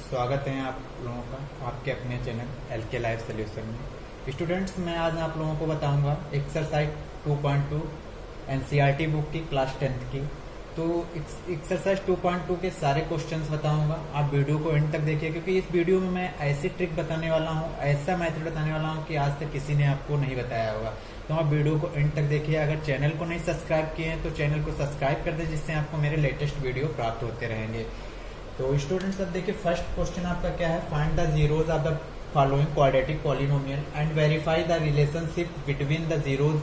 स्वागत है आप लोगों का आपके अपने चैनल एलके लाइफ सोल्यूशन में। स्टूडेंट्स, मैं आज आप लोगों को बताऊंगा एक्सरसाइज 2.2 एनसीईआरटी बुक की क्लास 10th की। तो एक्सरसाइज 2.2 के सारे क्वेश्चंस बताऊंगा। आप वीडियो को एंड तक देखिए, क्योंकि इस वीडियो में मैं ऐसी ट्रिक बताने वाला हूं, ऐसा मेथड बताने वाला हूं कि आज तक किसी ने आपको नहीं बताया होगा। तो आप वीडियो को एंड तक देखिए। अगर चैनल को नहीं सब्सक्राइब किए हैं तो चैनल को सब्सक्राइब कर दें, जिससे आपको मेरे लेटेस्ट वीडियो प्राप्त होते रहेंगे। तो स्टूडेंट्स, अब देखिए फर्स्ट क्वेश्चन आपका क्या है। Find the zeros of the following quadratic polynomial and verify the relationship between the zeros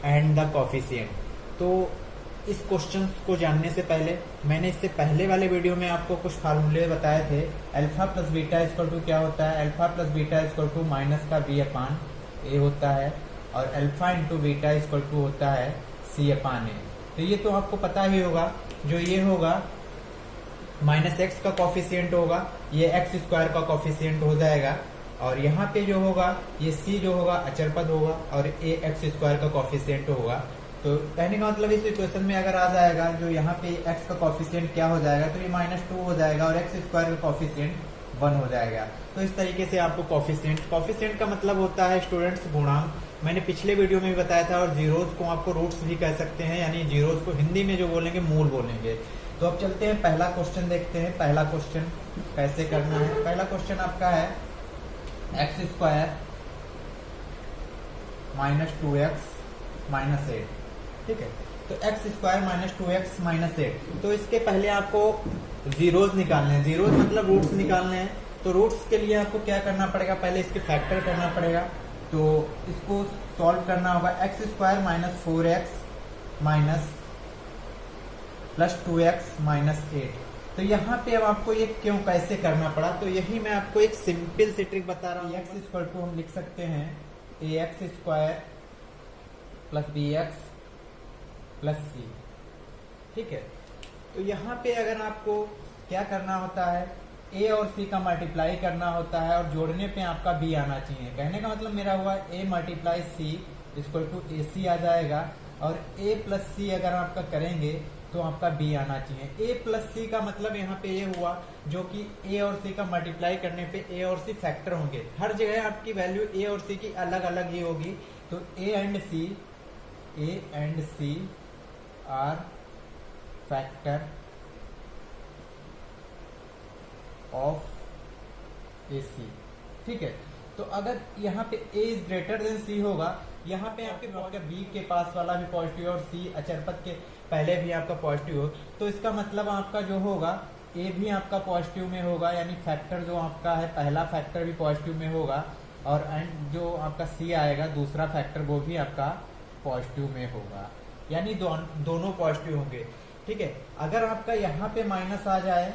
and the coefficient. तो इस क्वेश्चन को जानने से पहले मैंने इससे पहले वाले वीडियो में आपको कुछ फार्मूले बताए थे। Alpha plus beta equal to क्या होता है? Alpha plus beta equal to minus का बी अपान ए होता है, और alpha into beta equal to होता है सी अपान ए। तो ये तो आपको पता ही होगा। जो ये होगा माइनस एक्स का कॉफिशिएंट होगा, ये एक्स स्क्वायर का कॉफिशिएंट हो जाएगा, और यहाँ पे जो होगा ये सी जो होगा अचर पद होगा, और ए एक्स स्क्वायर का कॉफिशिएंट होगा। तो कहने का मतलब इस इक्वेशन में अगर आ जाएगा, जो यहाँ पे एक्स का कॉफिशिएंट क्या हो जाएगा, तो ये -2 हो जाएगा, और एक्स स्क्वायर का कॉफिशिएंट 1 हो जाएगा। तो इस तरीके से आपको कॉफिशिएंट का मतलब होता है स्टूडेंट्स गुणांक। मैंने पिछले वीडियो में भी बताया था। और जीरोज को आपको रूट्स भी कह सकते हैं, यानी जीरोज को हिंदी में जो बोलेंगे मूल बोलेंगे। तो अब चलते हैं, पहला क्वेश्चन देखते हैं। पहला क्वेश्चन कैसे करना है। पहला क्वेश्चन आपका है एक्स स्क्वायर -2x -8। ठीक है, तो एक्स स्क्वायर -2x -8। तो इसके पहले आपको जीरोज निकालने हैं। जीरोज मतलब रूट्स निकालने हैं। तो रूट्स के लिए आपको क्या करना पड़ेगा? पहले इसके फैक्टर करना पड़ेगा। तो इसको सॉल्व करना होगा। X square -4x plus 2x -8। तो यहाँ पे अब आपको ये क्यों कैसे करना पड़ा, तो यही मैं आपको एक सिंपल सी ट्रिक बता रहा हूँ। एक्स इक्वल टू हम लिख सकते हैं ax square plus bx plus c। ठीक है, तो यहाँ पे अगर आपको क्या करना होता है, a और c का मल्टीप्लाई करना होता है, और जोड़ने पे आपका b आना चाहिए। कहने का मतलब मेरा हुआ a multiply c equal to ac आ जाएगा, और a प्लस c अगर आपका करेंगे तो आपका b आना चाहिए। a प्लस सी का मतलब यहाँ पे ये हुआ, जो कि a और c का मल्टीप्लाई करने पे a और c फैक्टर होंगे। हर जगह आपकी वैल्यू a और c की अलग अलग ही होगी। तो a and c are factor of ac। ठीक है, तो अगर यहाँ पे a is greater than c होगा, यहाँ पे आपके b के पास वाला भी पॉजिटिव और c अचरपद के पहले भी आपका पॉजिटिव हो, तो इसका मतलब आपका जो होगा a भी आपका पॉजिटिव में होगा, यानी फैक्टर जो आपका है पहला फैक्टर भी पॉजिटिव में होगा, और एंड जो आपका c आएगा दूसरा फैक्टर वो भी आपका पॉजिटिव में होगा, यानी दोनों पॉजिटिव होंगे। ठीक है, अगर आपका यहाँ पे माइनस आ जाए,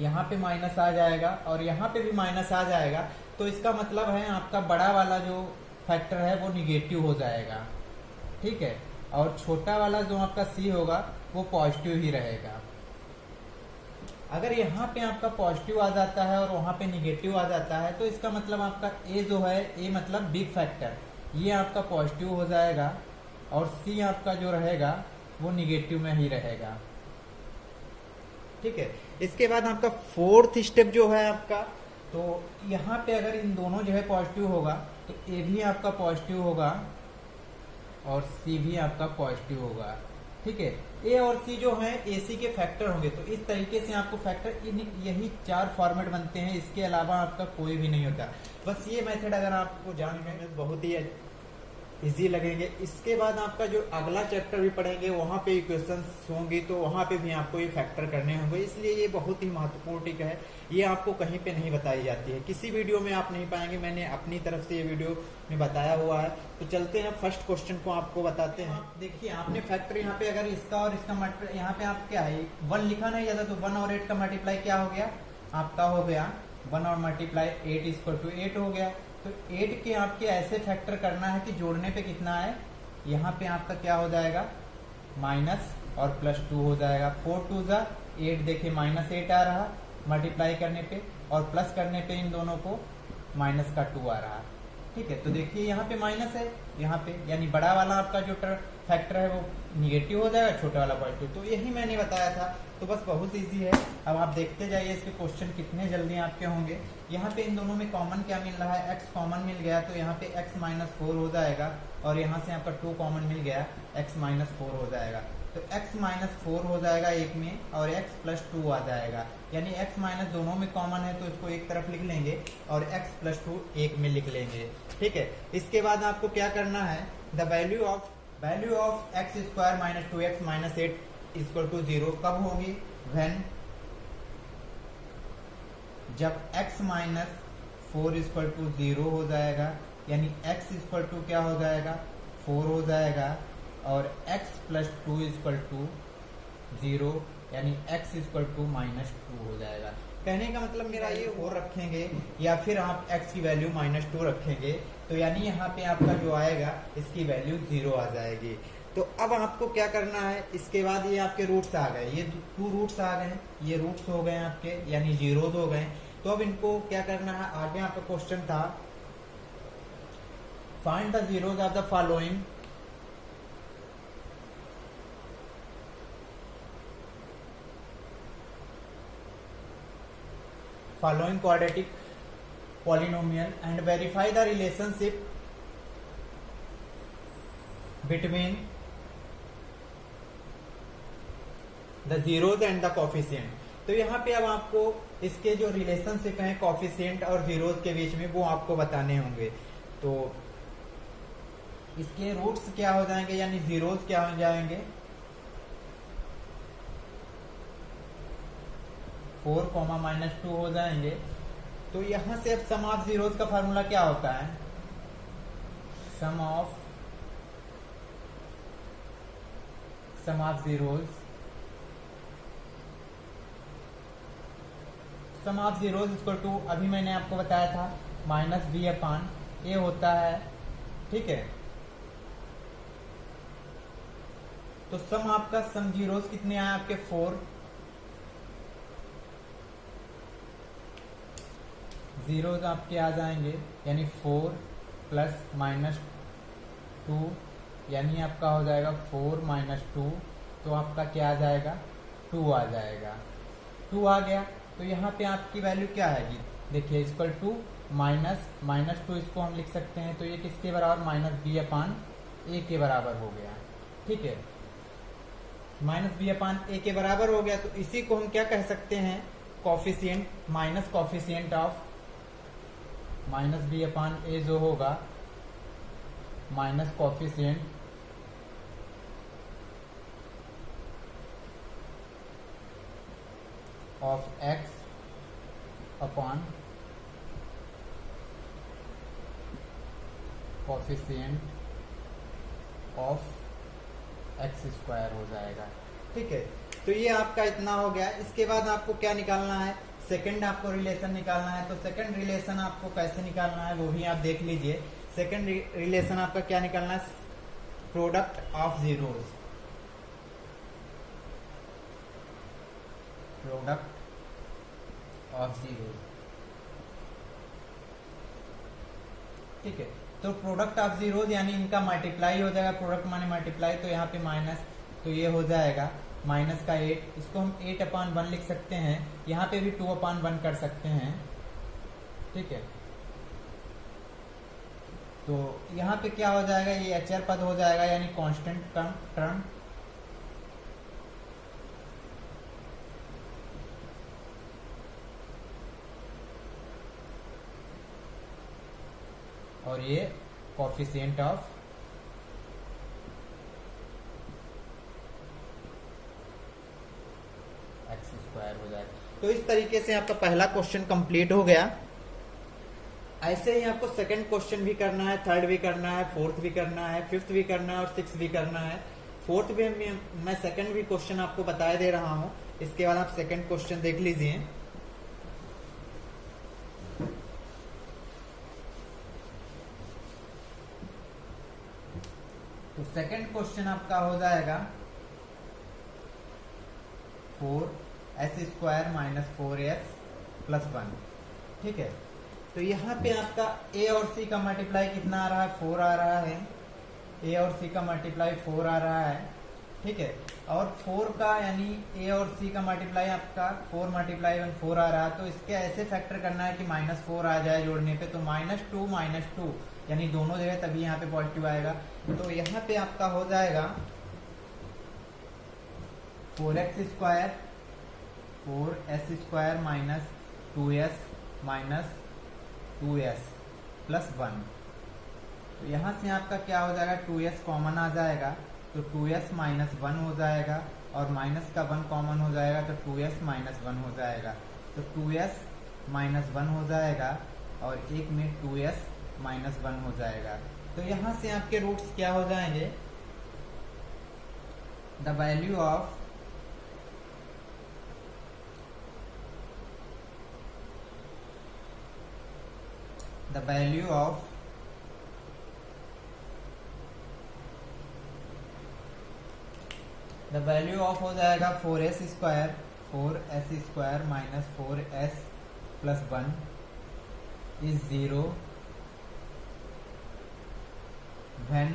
यहाँ पे माइनस आ जाएगा, और यहाँ पे भी माइनस आ जाएगा, तो इसका मतलब है आपका बड़ा वाला जो फैक्टर है वो निगेटिव हो जाएगा। ठीक है, और छोटा वाला जो आपका c होगा वो पॉजिटिव ही रहेगा। अगर यहाँ पे आपका पॉजिटिव आ जाता है और वहां पे निगेटिव आ जाता है, तो इसका मतलब आपका a जो है, a मतलब बिग फैक्टर, ये आपका पॉजिटिव हो जाएगा, और c आपका जो रहेगा वो निगेटिव में ही रहेगा। ठीक है, इसके बाद आपका फोर्थ स्टेप जो है आपका, तो यहाँ पे अगर इन दोनों जो है पॉजिटिव होगा, तो a भी आपका पॉजिटिव होगा और c भी आपका पॉजिटिव होगा। ठीक है, a और c जो है ac के फैक्टर होंगे। तो इस तरीके से आपको फैक्टर यही 4 फॉर्मेट बनते हैं, इसके अलावा आपका कोई भी नहीं होता। बस ये मेथड अगर आपको जान गए तो बहुत ही इजी लगेंगे। इसके बाद आपका जो अगला चैप्टर भी पढ़ेंगे, वहां पे इक्वेशंस होंगी, तो वहां पे भी आपको ये फैक्टर करने होंगे। इसलिए ये बहुत ही महत्वपूर्ण ट्रिक है। ये आपको कहीं पे नहीं बताई जाती है, किसी वीडियो में आप नहीं पाएंगे। मैंने अपनी तरफ से ये वीडियो में बताया हुआ है। तो चलते हैं फर्स्ट क्वेश्चन को आपको बताते हैं। देखिए, आपने फैक्टर यहाँ पे अगर इसका और इसका यहाँ पे आप क्या है 1 लिखा नहीं जाता, तो 1 और 8 का मल्टीप्लाई क्या हो गया आपका, हो गया 1 और मल्टीप्लाई 8 इक्वल टू 8 हो गया। तो 8 के आपके ऐसे फैक्टर करना है कि जोड़ने पे कितना है, यहाँ पे आपका क्या हो जाएगा माइनस और प्लस 2 हो जाएगा। 4 2 जा 8, देखिए -8 आ रहा मल्टीप्लाई करने पे, और प्लस करने पे इन दोनों को माइनस का 2 आ रहा। ठीक है, तो देखिए यहाँ पे माइनस है, यहाँ पे यानी बड़ा वाला आपका जो फैक्टर है वो निगेटिव हो जाएगा, छोटा वाला पॉजिटिव। तो यही मैंने बताया था, तो बस बहुत इजी है। अब आप देखते जाइए इसके क्वेश्चन कितने जल्दी आपके होंगे। यहाँ पे इन दोनों में कॉमन क्या मिल रहा है, x कॉमन मिल गया, तो यहाँ पे x माइनस 4 हो जाएगा, और यहाँ से आपका 2 कॉमन मिल गया, x माइनस 4 हो जाएगा। तो x माइनस 4 हो जाएगा एक में, और x प्लस 2 आ जाएगा, यानी x माइनस दोनों में कॉमन है, तो इसको एक तरफ लिख लेंगे, और x प्लस 2 एक में लिख लेंगे। ठीक है, इसके बाद आपको क्या करना है, the value of x square minus 2x minus 8 equal to 0 कब होगी, व्हेन, जब x माइनस 4 इक्वल टू 0 हो जाएगा, यानी x इक्वल टू क्या हो जाएगा, 4 हो जाएगा, और x प्लस 2 इक्वल टू 0, यानी x इक्वल टू माइनस 2 हो जाएगा। कहने का मतलब मेरा ये 4 रखेंगे, या फिर आप x की वैल्यू माइनस 2 रखेंगे, तो यानी यहाँ पे आपका जो आएगा इसकी वैल्यू 0 आ जाएगी। तो अब आपको क्या करना है, इसके बाद ये आपके रूट्स आ गए, ये 2 रूट्स आ गए, ये रूट्स हो गए आपके, यानी जीरोज हो गए। तो अब इनको क्या करना है, आगे आपका क्वेश्चन था, find the zeros of the following quadratic polynomial and verify the relationship between the zeros and the coefficient। तो यहाँ पे अब आपको इसके जो रिलेशनशिप हैं कोफिशिएंट और जीरोज के बीच में, वो आपको बताने होंगे। तो इसके रूट्स क्या हो जाएंगे, यानी जीरोज क्या हो जाएंगे, 4 माइनस 2 हो जाएंगे। तो यहां से अब सम ऑफ जीरोज का फार्मूला क्या होता है, सम ऑफ जीरोज इक्वल टू, अभी मैंने आपको बताया था, माइनस बी अपान ए होता है। ठीक है, तो सम जीरोज कितने आए आपके, 4, जीरोज आपके आ जाएंगे, यानी 4 प्लस माइनस 2, यानी आपका हो जाएगा 4 माइनस 2, तो आपका क्या आ जाएगा, 2 आ जाएगा। 2 आ गया, तो यहाँ पे आपकी वैल्यू क्या आएगी, देखिए इक्वल टू माइनस 2, इसको हम लिख सकते हैं, तो ये किसके बराबर, माइनस बी अपान ए के बराबर हो गया। ठीक है, माइनस बी अपान ए के बराबर हो गया, तो इसी को हम क्या कह सकते हैं, coefficient, minus coefficient of minus b upon a जो होगा, minus coefficient of x upon coefficient of x square हो जाएगा। ठीक है, तो ये आपका इतना हो गया। इसके बाद आपको क्या निकालना है, सेकंड आपको रिलेशन निकालना है। तो सेकंड रिलेशन आपको कैसे निकालना है वो भी आप देख लीजिए। सेकंड रिलेशन आपका क्या निकालना है, product of zeros, product of zeros. ठीक है, तो प्रोडक्ट ऑफ जीरोज यानी इनका मल्टीप्लाई हो जाएगा, प्रोडक्ट माने मल्टीप्लाई, तो यहाँ पे माइनस, तो ये हो जाएगा माइनस का 8, इसको हम 8/1 लिख सकते हैं, यहाँ पे भी 2/1 कर सकते हैं। ठीक है, तो यहाँ पे क्या हो जाएगा, ये अचर पद हो जाएगा, यानी कांस्टेंट टर्म। और ये कोफिशिएंट ऑफ एक्स स्क्वायर हो जाएगा। तो इस तरीके से आपका पहला क्वेश्चन कंप्लीट हो गया। ऐसे ही आपको सेकंड क्वेश्चन भी करना है, थर्ड भी करना है, फोर्थ भी करना है, फिफ्थ भी करना है और सिक्स भी करना है। फोर्थ भी मैं सेकंड भी क्वेश्चन आपको बता दे रहा हूं, इसके बाद आप सेकंड क्वेश्चन देख लीजिए। तो सेकंड क्वेश्चन आपका हो जाएगा 4s² माइनस 4s प्लस 1। ठीक है, तो यहाँ पे आपका a और c का मल्टीप्लाई कितना आ रहा है, 4 आ रहा है। a और c का मल्टीप्लाई 4 आ रहा है। ठीक है। और 4 का यानी ए और सी का मल्टीप्लाई आपका 4 मल्टीप्लाई 1 4 आ रहा है, तो इसके ऐसे फैक्टर करना है कि -4 आ जाए जोड़ने पे, तो -2 यानी दोनों जगह, तभी यहाँ पे पॉजिटिव आएगा। तो यहाँ पे आपका हो जाएगा 4x square 4s square minus 2s minus 2s plus 1। तो यहाँ से आपका क्या हो जाएगा, 2s कॉमन आ जाएगा, तो 2s माइनस 1 हो जाएगा, और माइनस का 1 कॉमन हो जाएगा, तो 2s माइनस 1 हो जाएगा। तो 2s माइनस 1 हो जाएगा, और एक में 2s माइनस 1 हो जाएगा। तो यहाँ से आपके रूट्स क्या हो जाएंगे, the value of the value of हो जाएगा 4s square minus 4s plus 1 is 0 when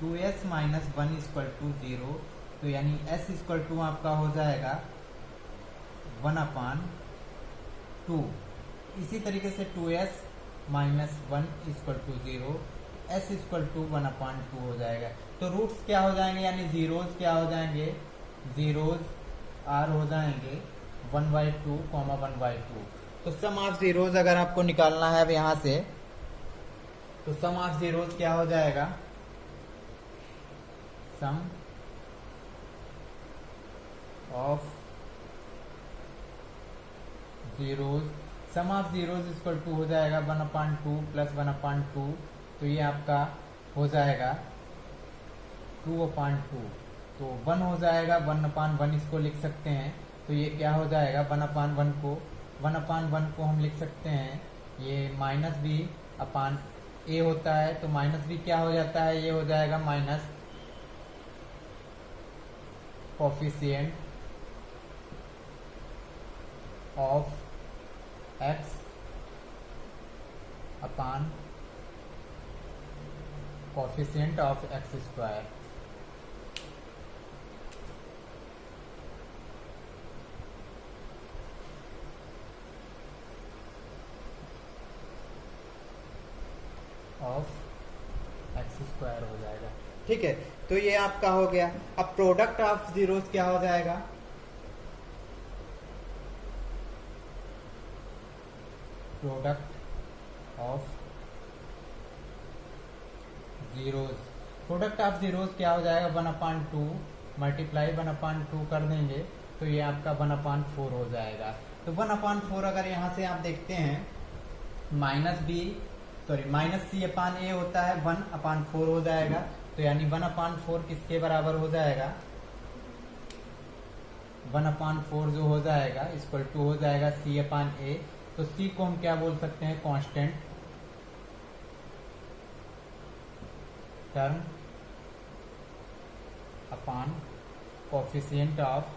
2s minus 1 equal to 0। तो यानी s इक्वल टू आपका हो जाएगा 1/2। इसी तरीके से 2s minus 1 equal to 0, s equal to 1/2 हो जाएगा। तो रूट्स क्या हो जाएंगे, यानी जीरोज क्या हो जाएंगे, जीरोज आर हो जाएंगे 1/2, 1/2। तो सम ऑफ जीरोज अगर आपको निकालना है अब यहाँ से, तो सम ऑफ जीरोज क्या हो जाएगा, sum of zeros, sum of zeros equal to हो जाएगा 1/2 प्लस 1/2। तो ये आपका हो जाएगा 2/2। तो 1 हो जाएगा, 1/1 इसको लिख सकते हैं। तो ये क्या हो जाएगा, 1/1 को हम लिख सकते हैं, ये माइनस बी अपान ए होता है। तो माइनस बी क्या हो जाता है, ये हो जाएगा minus coefficient of x upon coefficient of x square. Of x square हो जाएगा, ठीक है। तो ये आपका हो गया। अब प्रोडक्ट ऑफ जीरोस क्या हो जाएगा, प्रोडक्ट ऑफ जीरोस क्या हो जाएगा, 1/2 मल्टीप्लाई 1/2 कर देंगे, तो ये आपका 1/4 हो जाएगा। तो 1/4 अगर यहाँ से आप देखते हैं, माइनस सी अपान ए होता है, 1/4 हो जाएगा। तो यानी 1/4 किसके बराबर हो जाएगा, 1/4 जो हो जाएगा इक्वल टू हो जाएगा सी अपान ए। तो सी को हम क्या बोल सकते हैं, constant term upon coefficient of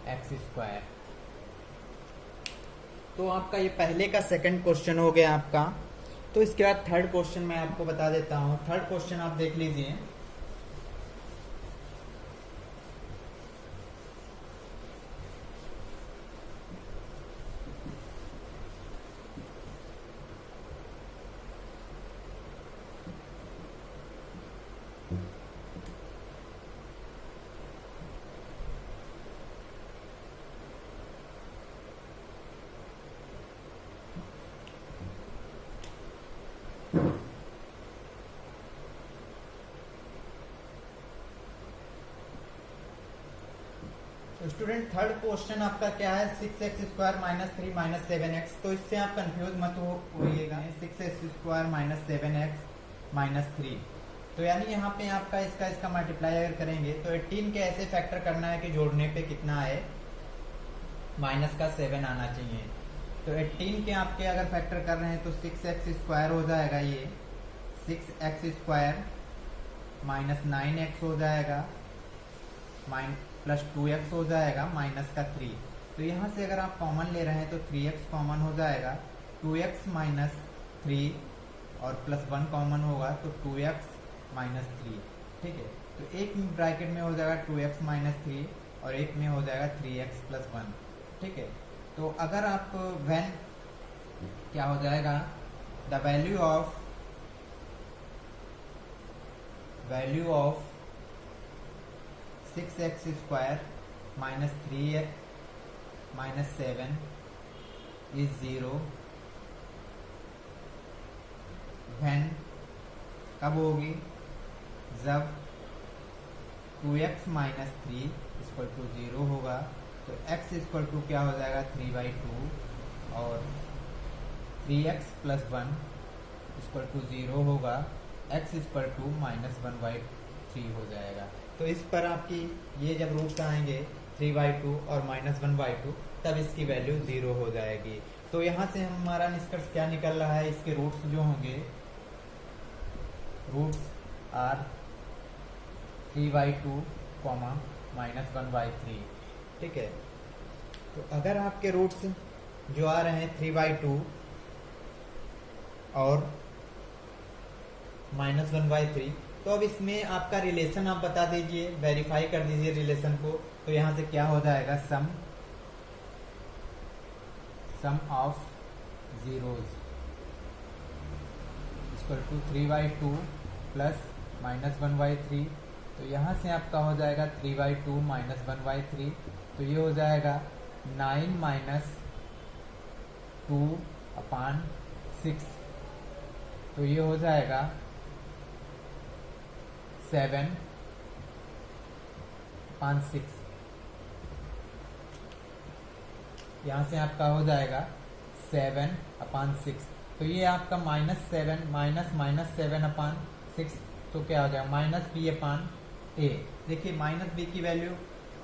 x square. तो आपका ये पहले का सेकंड क्वेश्चन हो गया आपका। तो इसके बाद थर्ड क्वेश्चन मैं आपको बता देता हूं। थर्ड क्वेश्चन आप देख लीजिए। स्टूडेंट थर्ड क्वेश्चन आपका क्या है, 6x square minus 3 minus 7x। तो इससे आप कंफ्यूज मत होइएगा। 6x square minus 7x minus 3, तो यानी यहाँ पे आपका इसका मल्टीप्लाई अगर करेंगे तो 18 के ऐसे फैक्टर करना है कि जोड़ने पे कितना आए, माइनस का 7 आना चाहिए। तो 18 के आपके अगर फैक्टर कर रहे हैं तो 6x स्क्वायर हो जाएगा, ये 6x स्क्वायर माइनस 9x हो जाएगा, प्लस 2x हो जाएगा माइनस का 3। तो यहाँ से अगर आप कॉमन ले रहे हैं तो 3x कॉमन हो जाएगा, 2x माइनस 3 और प्लस 1 कॉमन होगा तो 2x माइनस 3, ठीक है। तो एक ब्रैकेट में हो जाएगा 2x माइनस 3 और एक में हो जाएगा 3x प्लस 1, ठीक है। तो अगर आप व्हेन क्या हो जाएगा, the value of 6x square minus 3x minus 7 is 0 when कब होगी, जब 2x माइनस 3 इक्वल टू 0 होगा। तो x इक्वल टू क्या हो जाएगा 3/2 और 3x प्लस 1 इक्वल टू 0 होगा, x इक्वल टू माइनस 1/3 हो जाएगा। तो इस पर आपकी ये जब रूट्स आएंगे 3/2 और माइनस 1/2 तब इसकी वैल्यू 0 हो जाएगी। तो यहाँ से हमारा निष्कर्ष क्या निकल रहा है, इसके रूट्स जो होंगे, रूट्स आर 3/2 माइनस 1/3, ठीक है। तो अगर आपके रूट्स जो आ रहे हैं 3/2 और माइनस 1/3, तो अब इसमें आपका रिलेशन आप बता दीजिए, वेरीफाई कर दीजिए रिलेशन को। तो यहाँ से क्या हो जाएगा, sum of zeros equal to 3/2 plus minus 1/3। तो यहाँ से आपका हो जाएगा 3/2 माइनस 1/3, तो ये हो जाएगा 9 माइनस 2/6, तो ये हो जाएगा 7/6। यहाँ से आपका हो जाएगा 7/6। तो ये आपका -7 माइनस 7/6, तो क्या हो जाएगा -b/a। देखिए माइनस b की वैल्यू,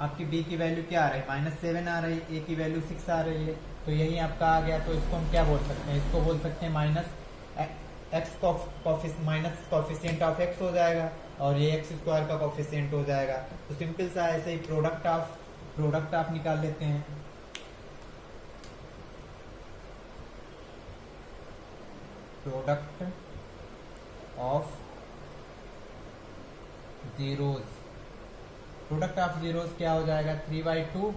आपकी b की वैल्यू क्या आ रही है, -7 आ रही है, a की वैल्यू 6 आ रही है, तो यही आपका आ गया। तो इसको हम क्या बोल सकते हैं, इसको बोल सकते हैं माइनस कॉफिशिएंट ऑफ x हो जाएगा और ये x स्क्वायर का कॉफिशिएंट हो जाएगा। तो सिंपल सा ऐसे ही प्रोडक्ट ऑफ निकाल लेते हैं। प्रोडक्ट ऑफ जीरोज क्या हो जाएगा, 3/2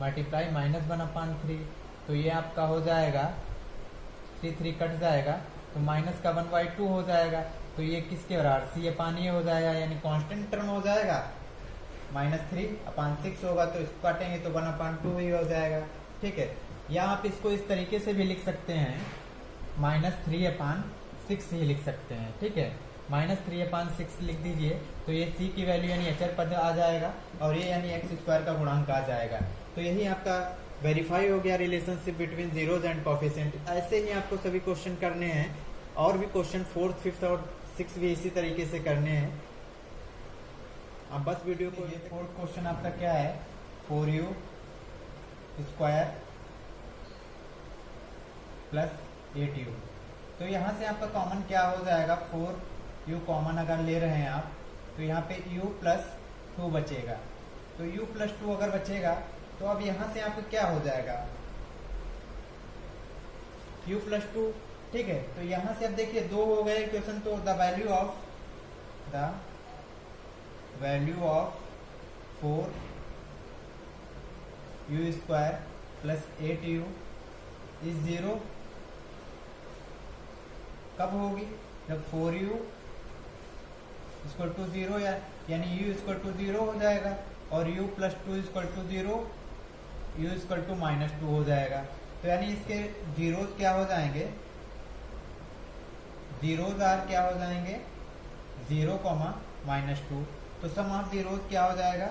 मल्टीप्लाई माइनस 1/3। तो ये आपका हो जाएगा 3 कट जाएगा, तो माइनस का 1/2 हो जाएगा। तो ये किसके बराबर, c/a हो जाएगा, यानी कांस्टेंट टर्म हो जाएगा। -3/6 होगा, तो इसको काटेंगे तो 1/2 ही हो जाएगा, ठीक है। या आप इसको इस तरीके से भी लिख सकते हैं, -3/6 ही लिख सकते हैं, ठीक है। -3/6 लिख दीजिए, तो ये c की वैल्यू यानी अचर पद आ जाएगा और ये यानी x स्क्वायर का गुणांक आ जाएगा। तो यही आपका वेरीफाई हो गया relationship between zeros and coefficient. ऐसे ही आपको सभी क्वेश्चन करने हैं, और भी क्वेश्चन 4th, 5th और 6th भी इसी तरीके से करने हैं। अब बस वीडियो को, ये 4th क्वेश्चन आपका क्या है, 4u स्क्वायर प्लस 8u। तो यहाँ से आपका कॉमन क्या हो जाएगा, 4u कॉमन अगर ले रहे हैं आप, तो यहाँ पे u प्लस 2 बचेगा। तो u प्लस 2 अगर बचेगा तो अब यहाँ से आपको क्या हो जाएगा, u प्लस 2, ठीक है। तो यहाँ से अब देखिए 2 हो गए क्वेश्चन, तो the value of 4u square plus 8u is 0 कब होगी, जब 4u इक्वल टू 0, यानी u इक्वल टू 0 हो जाएगा और u plus 2 equal to 0, u equal to -2 हो जाएगा। तो यानी इसके जीरोज क्या हो जाएंगे, जीरोज आर क्या हो जाएंगे, 0, -2। तो सम ऑफ जीरोज क्या हो जाएगा,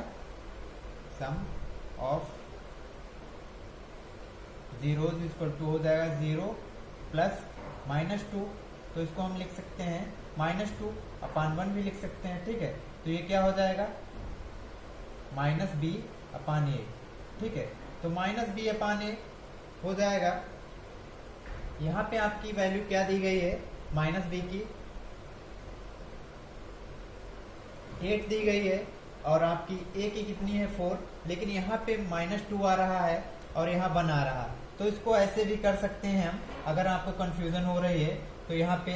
sum of zeros equal to हो जाएगा 0 प्लस -2। तो इसको हम लिख सकते हैं -2/1 भी लिख सकते हैं, ठीक है। तो ये क्या हो जाएगा, -b/a, ठीक है। तो -b/a हो जाएगा। यहाँ पे आपकी वैल्यू क्या दी गई है, -b की 8 दी गई है और आपकी a की कितनी है 4, लेकिन यहाँ पे -2 आ रहा है, और यहाँ 1 आ रहा। तो इसको ऐसे भी कर सकते हैं हम, अगर आपको कंफ्यूजन हो रही है तो यहाँ पे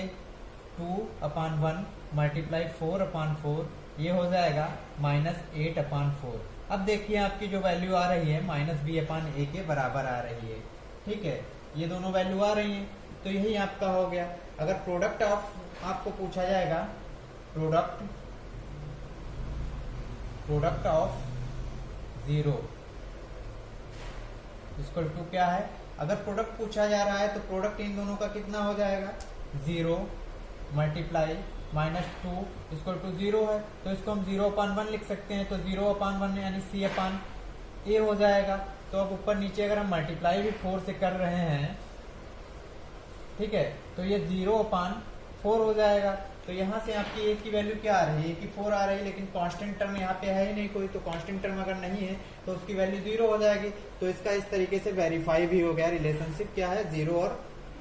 2/1 मल्टीप्लाई 4/4 ये हो जाएगा -8/4। अब देखिए आपकी जो वैल्यू आ रही है -b/a के बराबर आ रही है। ठीक है, ये दोनों वैल्यू आ रही हैं, तो यही आपका हो गया। अगर प्रोडक्ट ऑफ आपको पूछा जाएगा, प्रोडक्ट ऑफ 0 इक्वल टू क्या है, अगर प्रोडक्ट पूछा जा रहा है तो प्रोडक्ट इन दोनों का कितना हो जाएगा, 0 मल्टीप्लाई -2 इक्वल टू 0 है, तो इसको हम 0/1 लिख सकते हैं। तो 0/1 यानी c/a हो जाएगा। तो अब ऊपर नीचे अगर हम मल्टीप्लाई भी 4 से कर रहे हैं, ठीक है, तो ये 0/4 हो जाएगा। तो यहाँ से आपकी a की वैल्यू क्या आ रही है, a की 4 आ रही है, लेकिन कांस्टेंट टर्म यहाँ पे है ही नहीं कोई, तो कांस्टेंट टर्म अगर नहीं है तो उसकी वैल्यू 0 हो जाएगी। तो इसका इस तरीके से वेरीफाई भी हो गया रिलेशनशिप क्या है 0 और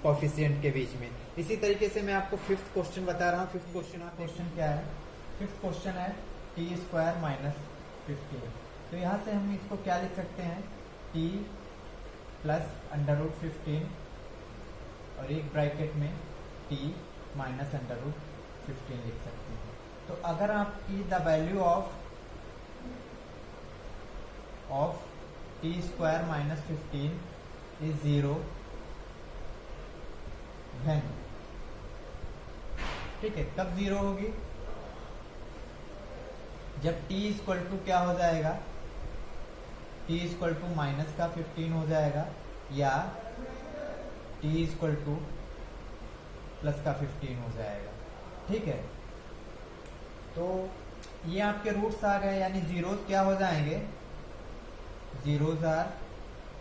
कोफिशिएंट के बीच में। इसी तरीके से मैं आपको 5th क्वेश्चन बता रहा हूँ। 5th क्वेश्चन क्या है, 5th क्वेश्चन है t² - 15। तो यहाँ से हम इसको क्या लिख सकते हैं, t प्लस √15 और एक ब्रैकेट में t माइनस √15 लिख सकते हैं। तो अगर आपकी the value of t² - 15 is 0 when, ठीक है, कब 0 होगी, जब t इक्वल टू क्या हो जाएगा, t इक्वल टू -15 हो जाएगा, या t इक्वल टू +15 हो जाएगा। ठीक है, तो ये आपके रूट्स आ गए, यानी जीरोस क्या हो जाएंगे, जीरोस आर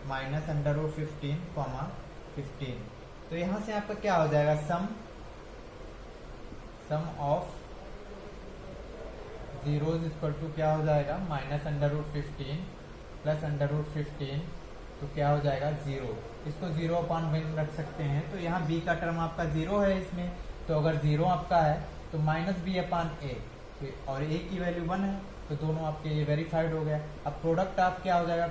-√15, 15। तो यहां से आपका क्या हो जाएगा, sum of zeros equal to क्या हो जाएगा, -√15 प्लस √15, तो क्या हो जाएगा 0। इसको 0/1 रख सकते हैं। तो यहाँ b का टर्म आपका 0 है इसमें, तो अगर 0 आपका है तो -b/a, और a की वैल्यू 1 है, तो दोनों आपके ये वेरीफाइड हो गया। अब प्रोडक्ट ऑफ क्या हो जाएगा,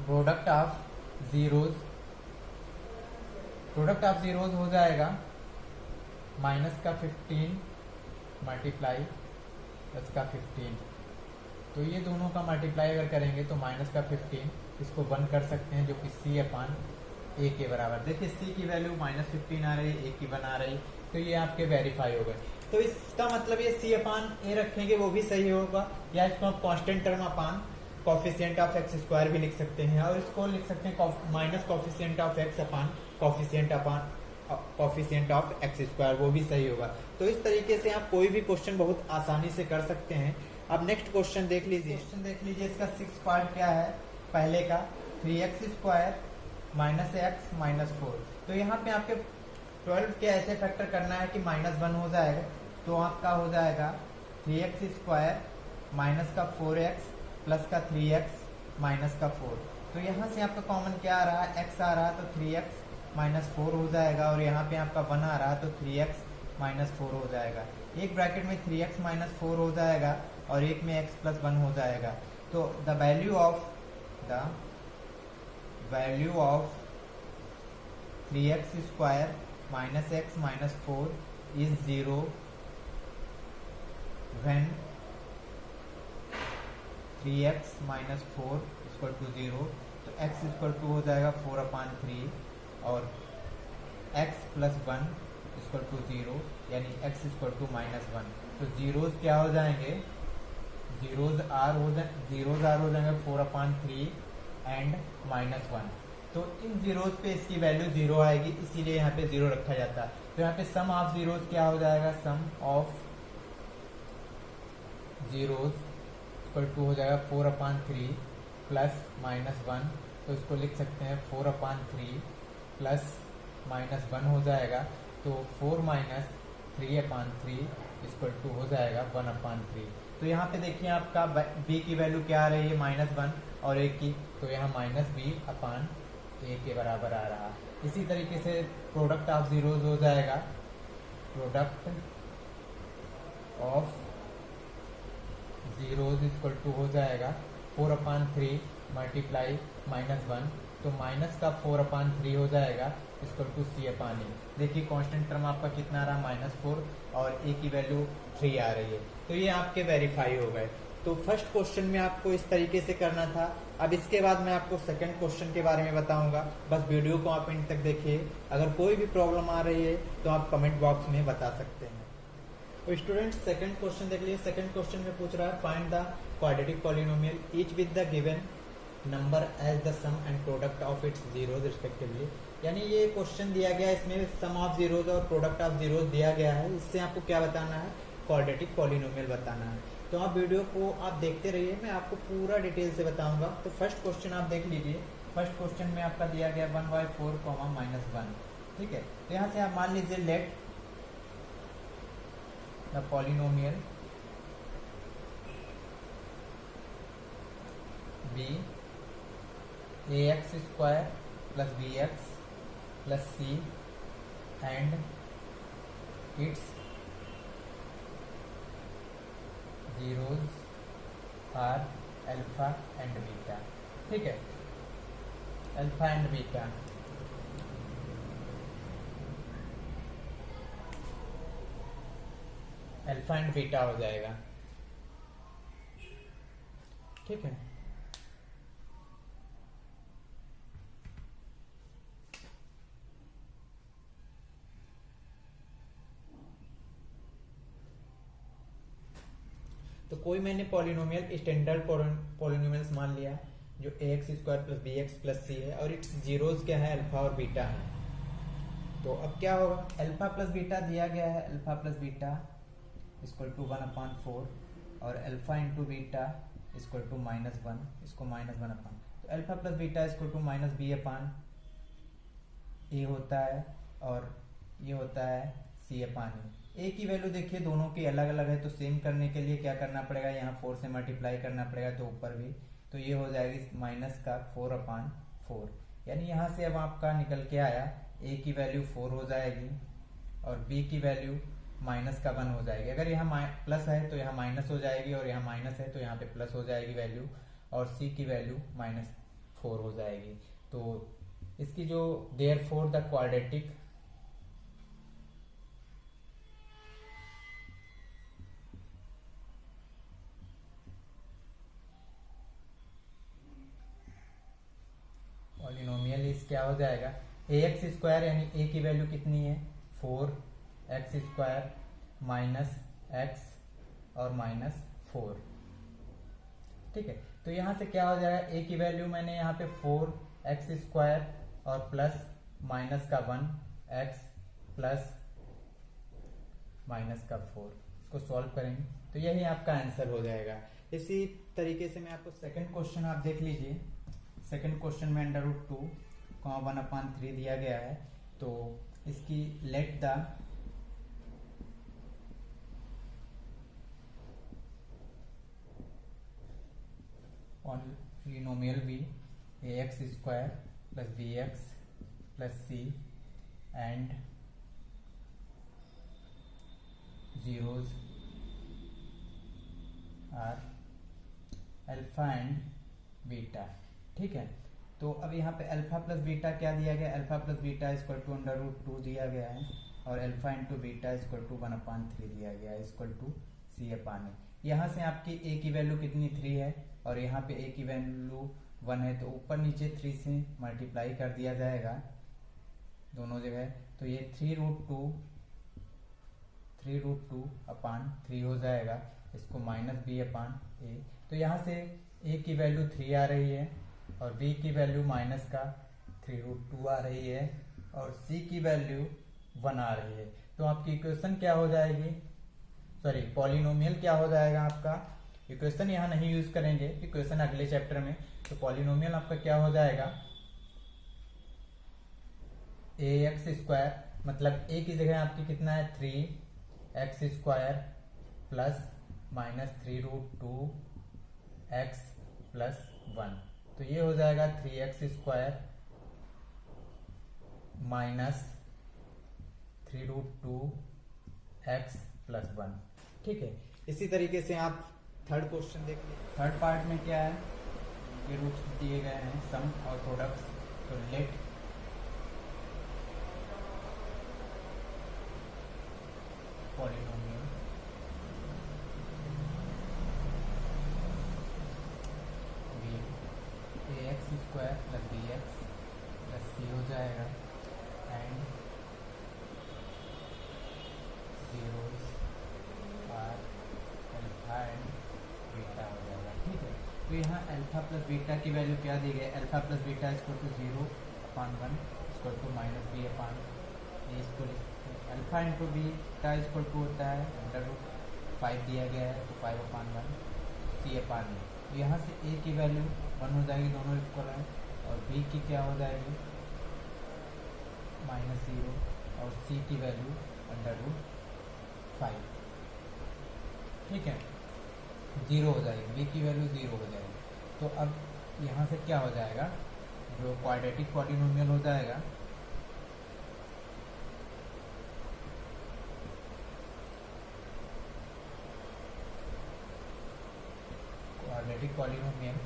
प्रोडक्ट ऑफ जीरोज हो जाएगा -15 मल्टीप्लाई +15। तो ये दोनों का मल्टीप्लाई अगर करेंगे तो -15 इसको 1 कर सकते हैं, जो कि c/a के बराबर। देखिए c की वैल्यू -15 आ रही है, a की 1 आ रही, तो ये आपके वेरीफाई हो गए। तो इसका मतलब ये c/a रखेंगे वो भी सही होगा, या इसको आप constant term upon coefficient of x² भी लिख सकते हैं, और इसको लिख सकते हैं minus coefficient of x upon coefficient of x², वो भी सही होगा। तो इस तरीके से आप कोई भी क्वेश्चन बहुत आसानी से कर सकते हैं। अब नेक्स्ट क्वेश्चन देख लीजिए, इसका 6th पार्ट क्या है, पहले का 3x² - x - 4। तो यहाँ पे आपके 12 के ऐसे फैक्टर करना है कि -1 हो जाएगा, तो आपका हो जाएगा 3x² माइनस का 4x प्लस का 3x माइनस का 4। तो यहाँ से आपका कॉमन क्या आ रहा है, x आ रहा है, तो 3x - 4 हो जाएगा, और यहाँ पे आपका 1 आ रहा है, तो 3x - 4 हो जाएगा। एक ब्रैकेट में 3x - 4 हो जाएगा, और एक में x + 1 हो जाएगा। तो the value of 3x² - x - 4 is 0 when 3x - 4 = 0। तो x = हो जाएगा 4/3, और x + 1 = 0, यानी x = -1। तो जीरोज क्या हो जाएंगे, जीरोज आर हो जाएंगे 4/3 एंड -1। तो इन जीरोज पे इसकी वैल्यू 0 आएगी, इसीलिए यहाँ पे 0 रखा जाता है। तो यहाँ पे सम ऑफ जीरोज क्या हो जाएगा, सम ऑफ जीरोज = हो जाएगा 4/3 प्लस -1। तो इसको लिख सकते हैं 4/3 प्लस -1 हो जाएगा, तो 4 - 3/3 = हो जाएगा 1/3। तो यहाँ पे देखिए आपका b की वैल्यू क्या आ रही है, -1 और a की, तो यहाँ -b/a के बराबर आ रहा। इसी तरीके से प्रोडक्ट ऑफ जीरोज हो जाएगा, प्रोडक्ट ऑफ जीरोज = हो जाएगा 4/3 मल्टीप्लाई -1, तो माइनस का 4/3 हो जाएगा इक्वल टू C/E। देखिए कांस्टेंट टर्म आपका कितना आ रहा है -4 और ए की वैल्यू 3 आ रही है। तो ये आपके वेरीफाई हो गए। तो फर्स्ट क्वेश्चन में आपको इस तरीके से करना था। अब इसके बाद मैं आपको सेकंड क्वेश्चन के बारे में बताऊंगा। बस वीडियो को आप एंड तक देखिए। अगर कोई भी प्रॉब्लम आ रही है तो आप कमेंट बॉक्स में बता सकते हैं। तो स्टूडेंट्स सेकंड क्वेश्चन देख लीजिए। सेकंड क्वेश्चन में पूछ रहा है find the quadratic polynomial each with the given number as the sum and product of its zeros respectively. यानी ये क्वेश्चन दिया गया है, इसमें सम ऑफ जीरोज और प्रोडक्ट ऑफ जीरोज दिया गया है। इससे आपको क्या बताना है, क्वाड्रेटिक पॉलिनोमियल बताना है। तो आप वीडियो को आप देखते रहिए, मैं आपको पूरा डिटेल से बताऊंगा। तो फर्स्ट क्वेश्चन आप देख लीजिए। फर्स्ट क्वेश्चन में आपका दिया गया 1/4, -1। ठीक है, तो यहाँ से आप मान लीजिए let the polynomial be ax² + bx + c and its zeros are alpha and beta। ठीक है, alpha and beta. Alpha and beta हो जाएगा। ठीक है, तो कोई मैंने पॉलिनोमियल स्टैंडर्ड पॉलिनोमियल्स मान लिया जो ax² + bx + c है और इट्स जीरोज क्या है, अल्फा और बीटा है। तो अब क्या होगा, अल्फा प्लस बीटा दिया गया है, alpha plus beta equal to 1/4 और alpha into beta equal to -1, इसको -1/। तो alpha plus beta equal to -b/a होता है और ये होता है c/e। ए की वैल्यू देखिए दोनों की अलग अलग है, तो सेम करने के लिए क्या करना पड़ेगा, यहाँ 4 से मल्टीप्लाई करना पड़ेगा, तो ऊपर भी तो ये हो जाएगी माइनस का 4/4। यानी यहाँ से अब आपका निकल के आया ए की वैल्यू 4 हो जाएगी और बी की वैल्यू माइनस का 1 हो जाएगी। अगर यहाँ प्लस है तो यहाँ माइनस हो जाएगी और यहाँ माइनस है तो यहाँ पे प्लस हो जाएगी वैल्यू, और सी की वैल्यू -4 हो जाएगी। तो इसकी जो देयरफॉर द क्वाड्रेटिक पॉलिनोमियल इस क्या हो जाएगा, ax² यानी a की वैल्यू कितनी है 4x² -x और -4। ठीक है, तो यहाँ से क्या हो जाएगा, a की वैल्यू मैंने यहाँ पे 4x² और प्लस माइनस का 1x प्लस माइनस का 4, इसको सॉल्व करेंगे तो यही आपका आंसर हो जाएगा। इसी तरीके से मैं आपको सेकंड क्वेश्चन आप देख लीजिए। सेकंड क्वेश्चन में √2, 1/3 दिया गया है। तो इसकी let the polynomial be ax² + bx + c and zeros are alpha and beta. ठीक है, तो अब यहाँ पे अल्फा प्लस बीटा क्या दिया गया, alpha plus beta equal to √2 दिया गया है और alpha into beta equal to 1/3 दिया गया है इक्वल टू c/e। यहाँ से आपकी a की वैल्यू कितनी 3 है और यहाँ पे a की वैल्यू 1 है, तो ऊपर नीचे 3 से मल्टीप्लाई कर दिया जाएगा दोनों जगह। तो ये 3√2/3 हो जाएगा, इसको -b/a। तो यहाँ से a की वैल्यू 3 आ रही है और b की वैल्यू माइनस का 3√2 आ रही है और c की वैल्यू 1 आ रही है। तो आपकी इक्वेशन क्या हो जाएगी, सॉरी पॉलिनोमियल क्या हो जाएगा आपका, इक्वेशन यहाँ नहीं यूज करेंगे, इक्वेशन अगले चैप्टर में। तो पॉलिनोमियल आपका क्या हो जाएगा, ax² मतलब a की जगह आपकी कितना है 3x² प्लस -3√2x + 1। तो ये हो जाएगा 3x² -3√2x + 1। ठीक है, इसी तरीके से आप थर्ड क्वेश्चन देख लीजिए। थर्ड पार्ट में क्या है, ये रूट्स दिए गए हैं सम और प्रोडक्ट्स। तो let polynomial be a x square plus b x plus c हो जाएगा and zeros are alpha and beta हो जाएगा। ठीक है, तो यहाँ अल्फा प्लस बीटा की वैल्यू क्या दी गई? Alpha plus beta equal to 0/1 equal to minus b upon a square. Alpha into beta equal to होता है √5 दिया गया है तो 5/1 सी अपान ए। तो यहाँ से ए की वैल्यू 1 हो जाएगी, दोनों इक्वल है, और बी की क्या हो जाएगी -0 और सी की वैल्यू √5। ठीक है, 0 हो जाएगी, बी की वैल्यू 0 हो जाएगी। तो अब यहाँ से क्या हो जाएगा, जो क्वाड्रेटिक पॉलिनोमियल हो जाएगा क्वाड्रेटिक पॉलिनोमियल,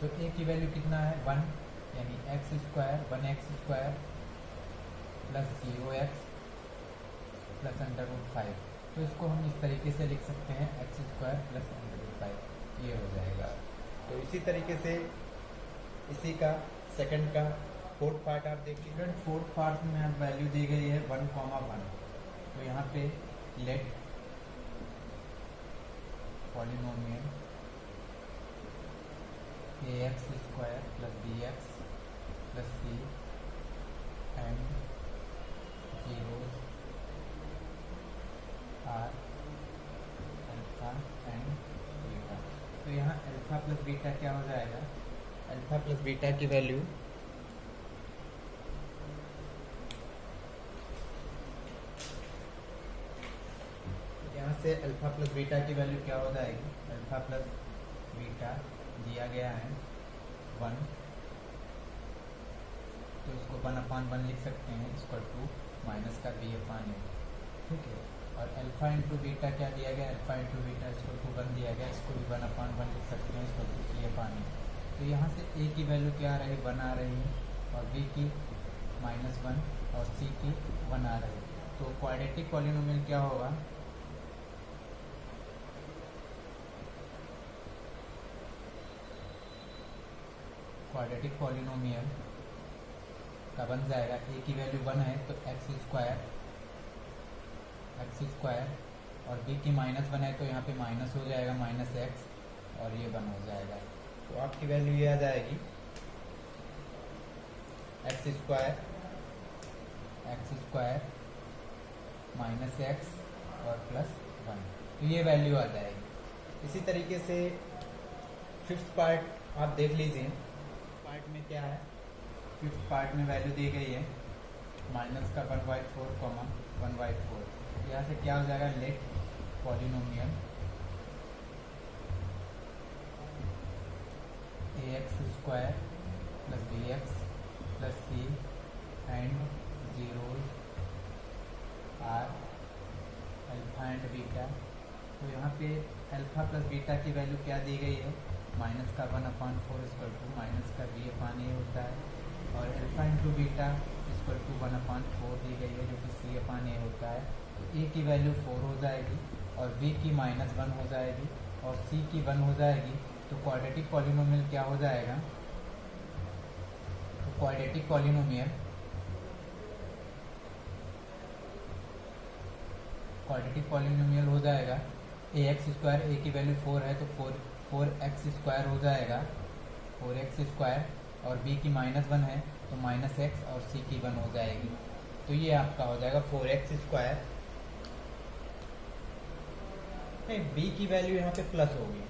तो ए की वैल्यू कितना है 1, यानी x square 1x square plus 0x plus √5। तो इसको हम इस तरीके से लिख सकते हैं एक्स स्क्वायर प्लस √5, ये हो जाएगा। तो इसी तरीके से इसी का सेकंड का फोर्थ पार्ट आप देखिए। फोर्थ पार्ट में अब वैल्यू दी गई है 1,1। तो यहाँ पे let polynomial a x square plus b x plus c and zeros are alpha and beta. तो यहाँ अल्फा प्लस बीटा क्या हो जाएगा, अल्फा प्लस बीटा की वैल्यू यहाँ से अल्फा प्लस बीटा की वैल्यू क्या हो जाएगी, अल्फा प्लस बीटा दिया गया है 1, तो इसको 1/1 लिख सकते हैं इक्वल टू माइनस का बी अपान ए। ठीक है, और अल्फा इंटू बीटा क्या दिया गया, alpha into beta equal to 1 दिया गया, इसको भी 1/1 लिख सकते हैं इक्वल टू सी अपान ए। तो यहाँ से ए की वैल्यू क्या आ रही है 1 आ रही है, और बी की -1 और सी की 1 आ रही है। तो क्वाड्रेटिक पॉलिनोमियल क्या होगा, क्वाड्रेटिक पॉलिनोमियल का बन जाएगा ए की वैल्यू 1 है तो एक्स स्क्वायर और बी की -1 है तो यहाँ पे माइनस हो जाएगा -x और ये 1 हो जाएगा। तो आपकी वैल्यू ये आ जाएगी एक्स स्क्वायर -x और +1, तो ये वैल्यू आ जाएगी। इसी तरीके से फिफ्थ पार्ट आप देख लीजिए। पार्ट में क्या है, फिफ्थ पार्ट में वैल्यू दी गई है माइनस का 1/4, 1/4। यहाँ से क्या हो जाएगा, let polynomial a x square plus b x plus c and zeros are alpha and beta. तो यहाँ पे अल्फा प्लस बीटा की वैल्यू क्या दी गई है, माइनस का 1/4 इक्वल टू माइनस का बी अपान ए होता है, और alpha into beta equal to 1/4 दी गई है जो कि सी अपान ए होता है। तो ए की वैल्यू 4 हो जाएगी और बी की -1 हो जाएगी और सी की 1 हो जाएगी। तो क्वाड्रेटिक पॉलिनोमियल क्या हो जाएगा, तो क्वाड्रेटिक पॉलिनोमियल हो जाएगा ए एक्स स्क्वायर, ए की वैल्यू 4 है तो 4x स्क्वायर हो जाएगा 4x स्क्वायर, और b की -1 है तो -x और c की 1 हो जाएगी। तो ये आपका हो जाएगा 4x स्क्वायर, नहीं b की वैल्यू यहाँ पे प्लस होगी,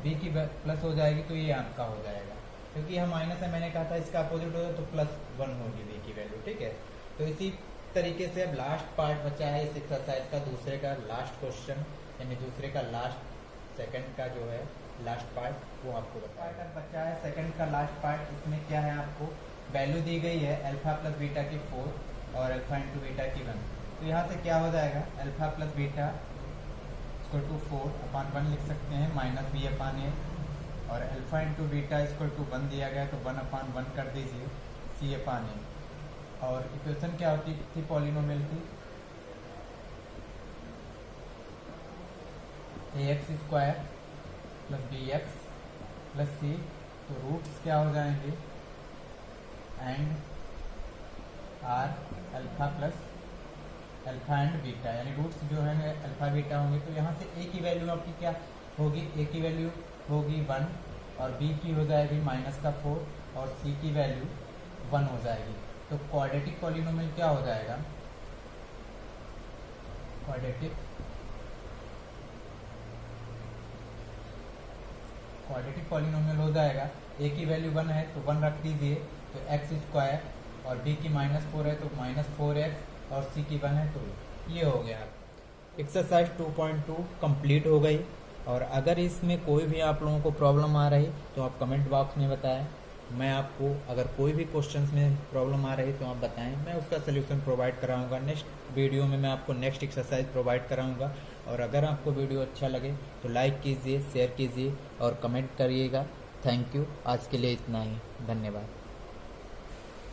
b की प्लस हो जाएगी तो ये आपका हो जाएगा, क्योंकि यहाँ माइनस है, मैंने कहा था इसका अपोजिट होगा तो +1 होगी b की वैल्यू। ठीक है, तो इसी तरीके से अब लास्ट पार्ट बचा है इस एक्सरसाइज का, दूसरे का लास्ट क्वेश्चन, यानी दूसरे का लास्ट सेकंड का जो है लास्ट पार्ट वो आपको बताया बचा है। सेकंड का लास्ट पार्ट, इसमें क्या है, आपको वैल्यू दी गई है अल्फा प्लस बीटा की 4 और अल्फा इंटू बीटा की 1। तो यहाँ से क्या हो जाएगा, alpha plus beta equal to 4/1 लिख सकते हैं माइनस बी अपान ए और alpha into beta equal to 1 दिया गया तो 1/1 कर दीजिए C/A। और इक्वेशन क्या होती थी पॉलिनोमियल की, ax² plus bx plus c। तो रूट्स क्या हो जाएंगे, and are alpha plus alpha and beta, यानी रूट्स जो है अल्फा बीटा होंगे। तो यहाँ से a की वैल्यू आपकी क्या होगी, a की वैल्यू होगी 1 और b की हो जाएगी -4 और c की वैल्यू 1 हो जाएगी। तो क्वाड्रेटिक पॉलिनोमियल क्या हो जाएगा, क्वाड्रेटिक पॉलिनोमियल हो जाएगा, a की वैल्यू 1 है तो 1 रख दीजिए तो x² और b की -4 है तो -4x और c की 1 है तो ये हो गया। एक्सरसाइज 2.2 कंप्लीट हो गई। और अगर इसमें कोई भी आप लोगों को प्रॉब्लम आ रही तो आप कमेंट बॉक्स में बताएं। मैं आपको अगर कोई भी क्वेश्चंस में प्रॉब्लम आ रही तो आप बताएं, मैं उसका सलूशन प्रोवाइड कराऊंगा। नेक्स्ट वीडियो में मैं आपको नेक्स्ट एक्सरसाइज प्रोवाइड कराऊंगा। और अगर आपको वीडियो अच्छा लगे तो लाइक कीजिए, शेयर कीजिए और कमेंट करिएगा। Thank you. आज के लिए इतना ही, धन्यवाद।